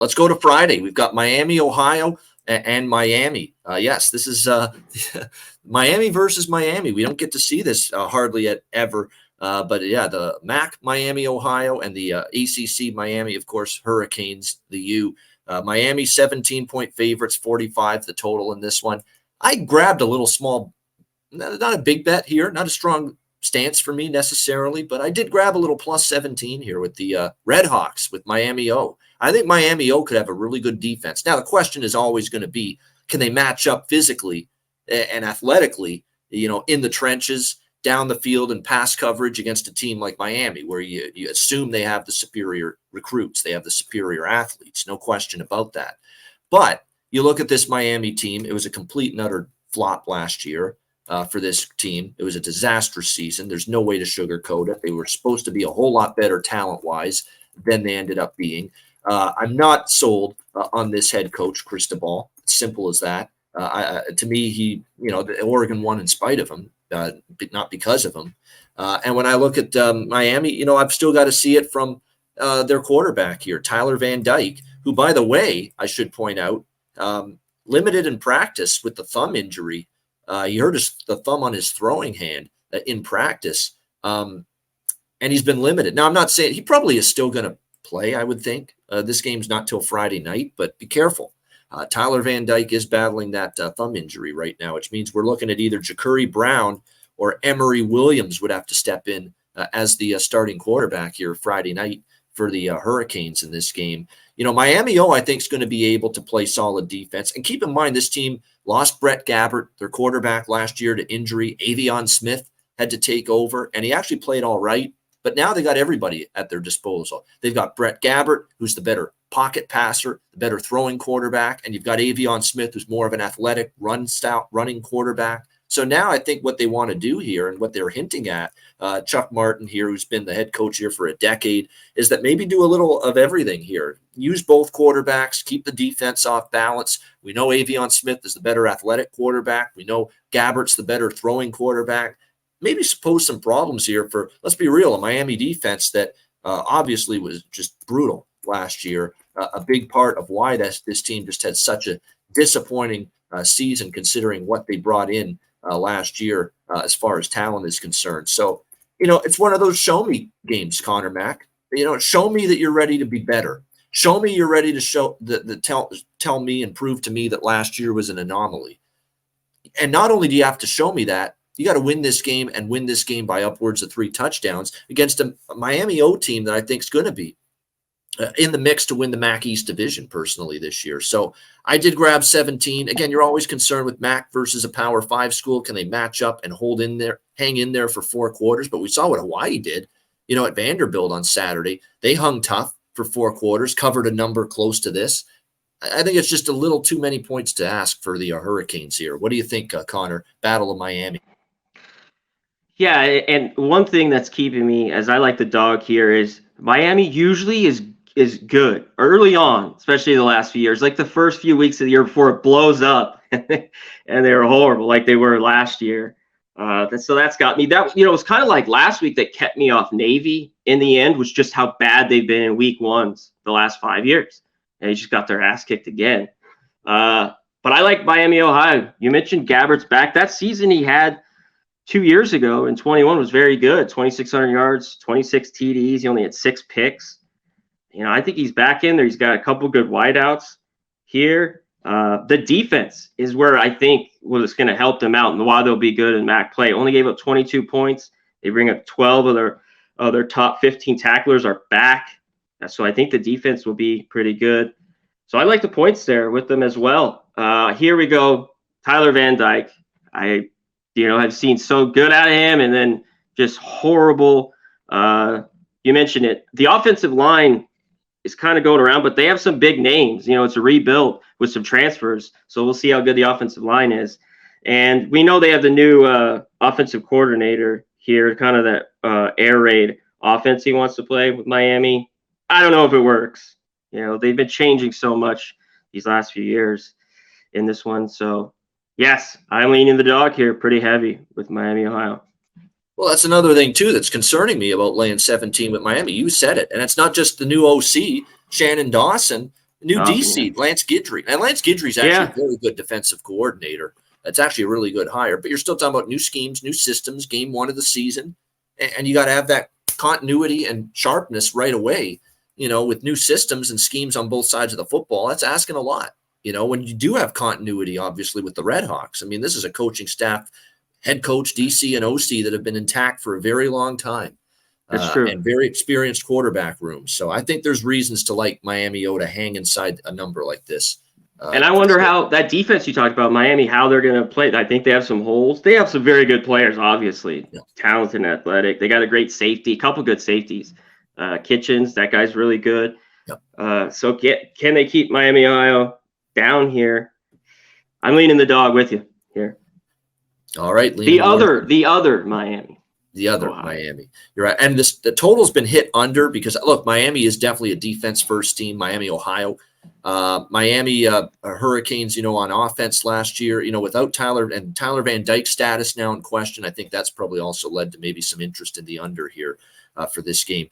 let's go to Friday. We've got Miami, Ohio, and Miami. Yes, this is Miami versus Miami. We don't get to see this hardly ever. But yeah, the MAC, Miami, Ohio, and the ACC, Miami, of course, Hurricanes, the U. Miami, 17-point favorites, 45 the total in this one. I grabbed a little small, not a big bet here, not a strong stance for me necessarily, but I did grab a little plus 17 here with the Redhawks with Miami O. I think Miami O could have a really good defense. Now, the question is always going to be, can they match up physically and athletically, in the trenches, down the field and pass coverage against a team like Miami, where you assume they have the superior recruits, they have the superior athletes, no question about that. But you look at this Miami team, it was a complete and utter flop last year for this team. It was a disastrous season. There's no way to sugarcoat it. They were supposed to be a whole lot better talent-wise than they ended up being. I'm not sold on this head coach, Cristobal. Simple as that. To me, the Oregon won in spite of him. Not because of them. And when I look at Miami, I've still got to see it from their quarterback here, Tyler Van Dyke, who, by the way, I should point out, limited in practice with the thumb injury. He hurt the thumb on his throwing hand in practice, and he's been limited. Now, I'm not saying he probably is still going to play, I would think. This game's not till Friday night, but be careful. Tyler Van Dyke is battling that thumb injury right now, which means we're looking at either Ja'Cory Brown or Emory Williams would have to step in as the starting quarterback here Friday night for the Hurricanes in this game. Miami O, I think, is going to be able to play solid defense. And keep in mind, this team lost Brett Gabbert, their quarterback, last year to injury. Avion Smith had to take over, and he actually played all right. But now they got everybody at their disposal. They've got Brett Gabbert, who's the better pocket passer, the better throwing quarterback, and you've got Avion Smith, who's more of an athletic running quarterback. So now I think what they want to do here and what they're hinting at, Chuck Martin here, who's been the head coach here for a decade, is that maybe do a little of everything here. Use both quarterbacks, keep the defense off balance. We know Avion Smith is the better athletic quarterback. We know Gabbert's the better throwing quarterback. Maybe pose some problems here for, let's be real, a Miami defense that obviously was just brutal last year. A big part of why this team just had such a disappointing season, considering what they brought in last year as far as talent is concerned. So, it's one of those show me games, Conor Mack. Show me that you're ready to be better. Show me you're ready to tell me and prove to me that last year was an anomaly. And not only do you have to show me that, you got to win this game and win this game by upwards of 3 touchdowns against a Miami O team that I think is going to be in the mix to win the MAC East Division personally this year. So I did grab 17. Again, you're always concerned with MAC versus a Power 5 school. Can they match up and hang in there for 4 quarters? But we saw what Hawaii did, at Vanderbilt on Saturday. They hung tough for 4 quarters, covered a number close to this. I think it's just a little too many points to ask for the Hurricanes here. What do you think, Connor? Battle of Miami. Yeah, and one thing that's keeping me, as I like the dog here, is Miami usually is good early on, especially the last few years, like the first few weeks of the year before it blows up, and they were horrible, like they were last year. So that's got me. That it was kind of like last week that kept me off Navy in the end, was just how bad they've been in week ones the last 5 years, and they just got their ass kicked again. But I like Miami, Ohio. You mentioned Gabbert's back. That season he had 2 years ago in 21 was very good. 2,600 yards, 26 TDs. He only had 6 picks. I think he's back in there. He's got a couple good wideouts here. The defense is where I think was going to help them out and why they'll be good in MAC play. Only gave up 22 points. They bring up 12 of their top 15 tacklers are back. So I think the defense will be pretty good. So I like the points there with them as well. Here we go. Tyler Van Dyke. I've seen so good out of him and then just horrible. You mentioned it. The offensive line is kind of going around, but they have some big names. It's a rebuild with some transfers. So we'll see how good the offensive line is. And we know they have the new offensive coordinator here, kind of that air raid offense he wants to play with Miami. I don't know if it works. They've been changing so much these last few years in this one. So, yes, I'm leaning the dog here pretty heavy with Miami, Ohio. Well, that's another thing, too, that's concerning me about laying 17 with Miami. You said it. And it's not just the new OC, Shannon Dawson. New Awesome, DC, Lance Guidry. And Lance Guidry's actually yeah. a very good defensive coordinator. That's actually a really good hire. But you're still talking about new schemes, new systems, game one of the season. And you got to have that continuity and sharpness right away, with new systems and schemes on both sides of the football. That's asking a lot, when you do have continuity, obviously, with the Redhawks. I mean, this is a coaching staff, head coach, DC, and OC that have been intact for a very long time. That's true. And very experienced quarterback room. So I think there's reasons to like Miami O to hang inside a number like this. And I wonder how that defense you talked about, Miami, how they're going to play. I think they have some holes. They have some very good players, obviously, talented and athletic. They got a great safety, a couple good safeties. Kitchens, that guy's really good. Yep. So can they keep Miami, Ohio down here? I'm leaning the dog with you here. All right. The other Miami. The other Miami. You're right. And the total's been hit under because, look, Miami is definitely a defense-first team, Miami, Ohio. Miami Hurricanes, on offense last year, without Tyler Van Dyke's status now in question, I think that's probably also led to maybe some interest in the under here for this game.